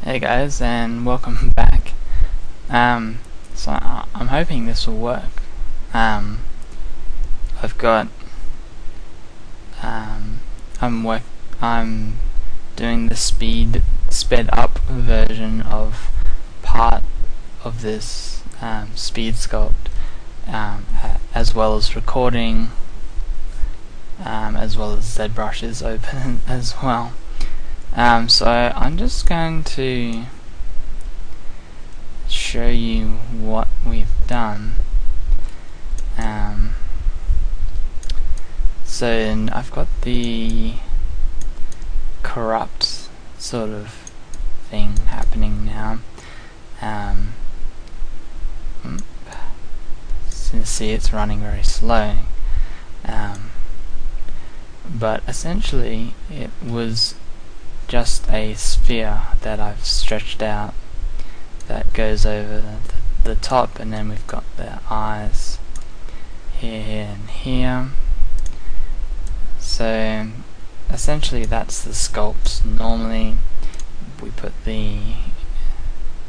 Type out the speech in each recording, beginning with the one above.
Hey guys, and welcome back. I'm hoping this will work. I've got I'm doing the sped up version of part of this speed sculpt, as well as recording, as well as ZBrush is open as well. So I'm just going to show you what we've done. So I've got the corrupt sort of thing happening now. So you see it's running very slow. But essentially it was just a sphere that I've stretched out that goes over the top, and then we've got the eyes here and here. So essentially that's the sculpts. Normally we put the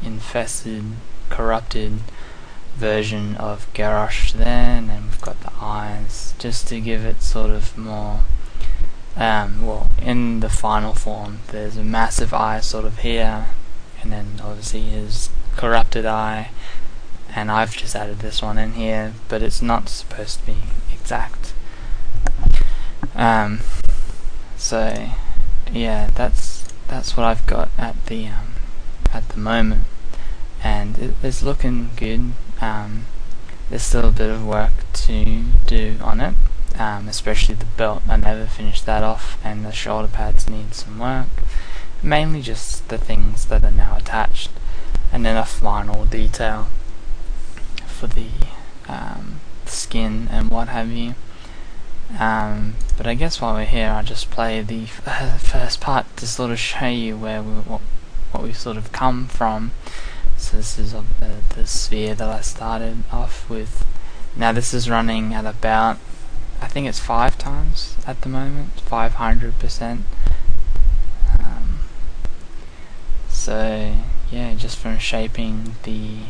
infested, corrupted version of Garrosh there, and then we've got the eyes just to give it sort of more well, in the final form there's a massive eye sort of here, and then obviously his corrupted eye, and I've just added this one in here, but it's not supposed to be exact. So yeah, that's what I've got at the moment, and it's looking good. There's still a bit of work to do on it. Especially the belt, I never finished that off, and the shoulder pads need some work, mainly just the things that are now attached, and then a final detail for the skin and what have you. But I guess while we're here, I'll just play the first part to sort of show you where what we've sort of come from. So this is the sphere that I started off with. Now this is running at about, I think it's 5 times at the moment, 500%. So yeah, just from shaping the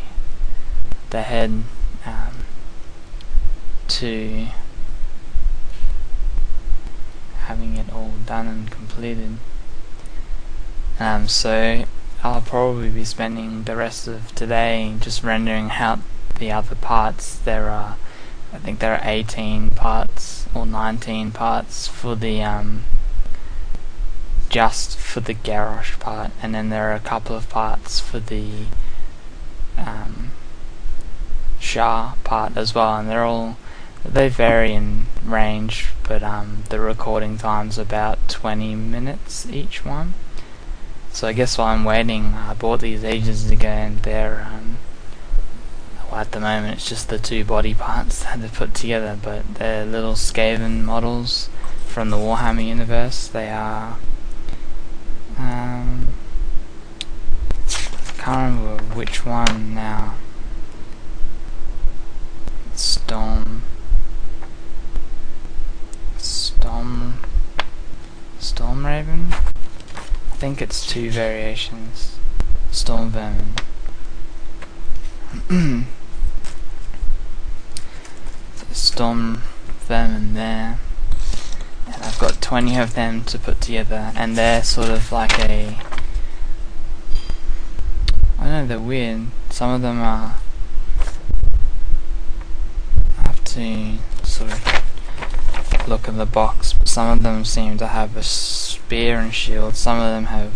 head to having it all done and completed. So I'll probably be spending the rest of today just rendering out the other parts. I think there are 18 parts or 19 parts for the just for the Garrosh part, and then there are a couple of parts for the Shah part as well, and they vary in range, but the recording time's about 20 minutes each one. So I guess while I'm waiting, I bought these ages ago, and they're well, at the moment it's just the 2 body parts that are put together, but they're little Skaven models from the Warhammer universe. They are I can't remember which one now. Storm Raven? I think it's 2 variations. Storm Vermin. Storm Vermin there, and I've got 20 of them to put together, and they're sort of like I don't know, they're weird. Some of them are, I have to sort of look at the box, but some of them seem to have a spear and shield, some of them have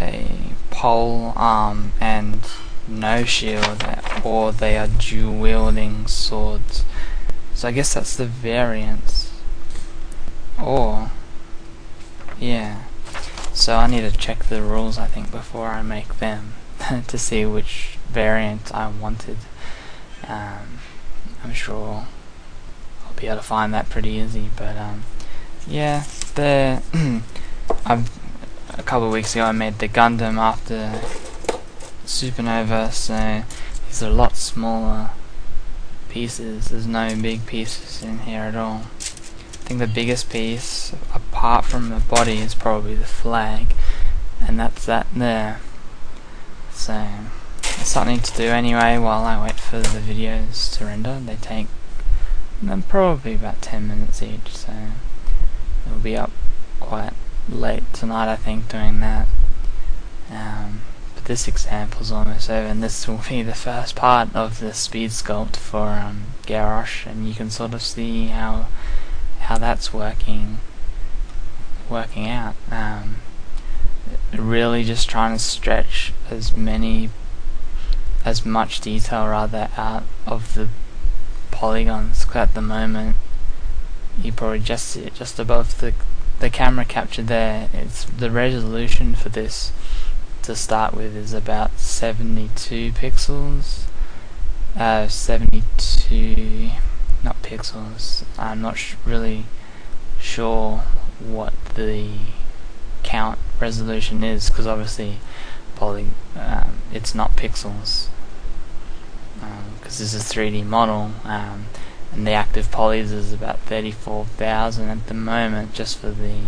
a pole arm and no shield, or they are dual wielding swords. So I guess that's the variance. Or yeah, so I need to check the rules, I think, before I make them to see which variant I wanted. I'm sure I'll be able to find that pretty easy, but yeah, a couple of weeks ago I made the Gundam after Supernova, so these are a lot smaller pieces. There's no big pieces in here at all. I think the biggest piece, apart from the body is probably the flag, and that's that there. So it's something to do anyway while I wait for the videos to render. They take probably about 10 minutes each, so it'll be up quite late tonight I think doing that. But this example's almost over, and this will be the first part of the speed sculpt for Garrosh, and you can sort of see how that's working out. Really just trying to stretch as much detail rather out of the polygons, 'cause at the moment you probably just see it just above the camera capture there. It's the resolution for this to start with is about 72 pixels. 72 not pixels. I'm not really sure what the count resolution is, because obviously it's not pixels, because this is a 3D model, and the active polys is about 34,000 at the moment just for the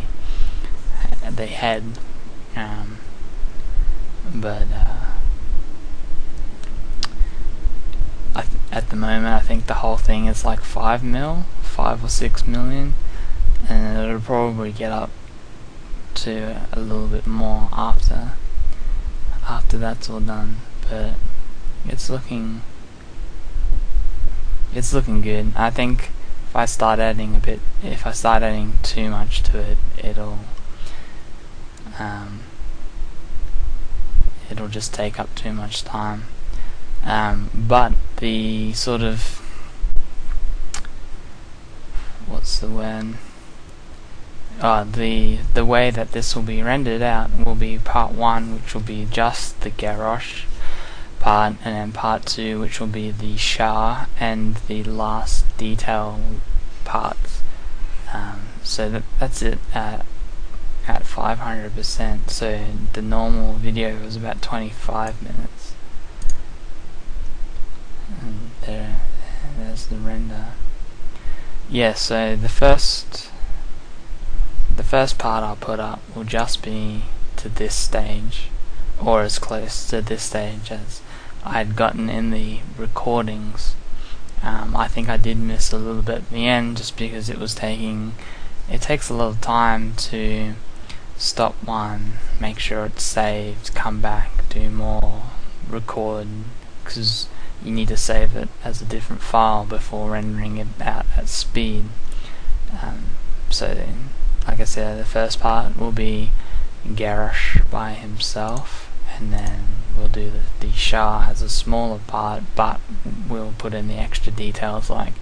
head, but at the moment I think the whole thing is like 5 or 6 million, and it'll probably get up to a little bit more after that's all done. But it's looking good. I think if I start adding too much to it, it'll just take up too much time. But the sort of, what's the word? The way that this will be rendered out will be part 1, which will be just the Garrosh part, and then part 2, which will be the Shah and the last detail parts. So that's it at 500%. So the normal video was about 25 minutes. And there's the render. Yeah, so the first part I'll put up will just be to this stage, or as close to this stage as I'd gotten in the recordings. I think I did miss a little bit at the end, just because it takes a lot of time to stop one, make sure it's saved, come back, do more, record, because you need to save it as a different file before rendering it out at speed. So like I said, the first part will be Garrosh by himself, and then we'll do the Shah as a smaller part, but we'll put in the extra details, like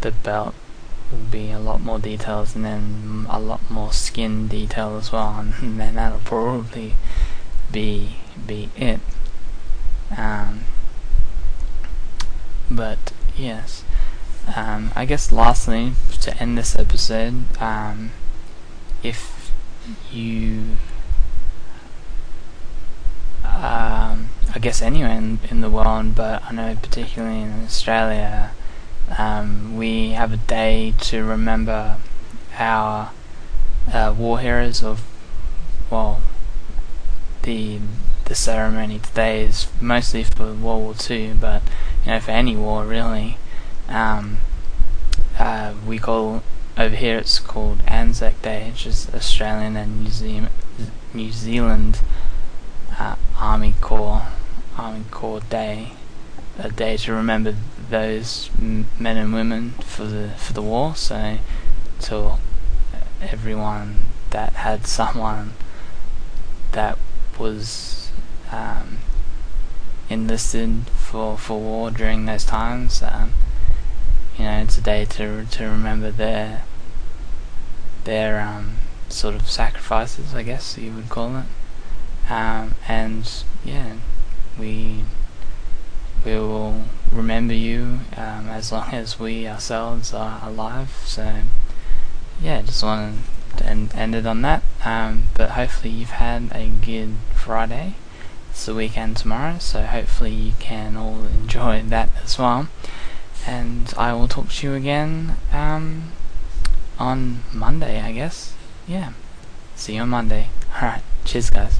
the belt will be a lot more details, and then a lot more skin detail as well, and then that'll probably be it. But yes, I guess lastly, to end this episode, if you I guess anywhere in the world, but I know particularly in Australia, we have a day to remember our war heroes of, well, the ceremony today is mostly for World War II, but for any war really. We call, over here it's called Anzac Day, which is Australian and New Zealand Army Corps Day, a day to remember those men and women for the war. So to everyone that had someone that was enlisted for war during those times, it's a day to remember their sort of sacrifices, I guess you would call it. And yeah, we will remember you as long as we ourselves are alive. So yeah, just wanted to end it on that. But hopefully you've had a good Friday. It's the weekend tomorrow, so hopefully you can all enjoy that as well. And I will talk to you again on Monday, I guess. yeah, see you on Monday. Alright, cheers guys.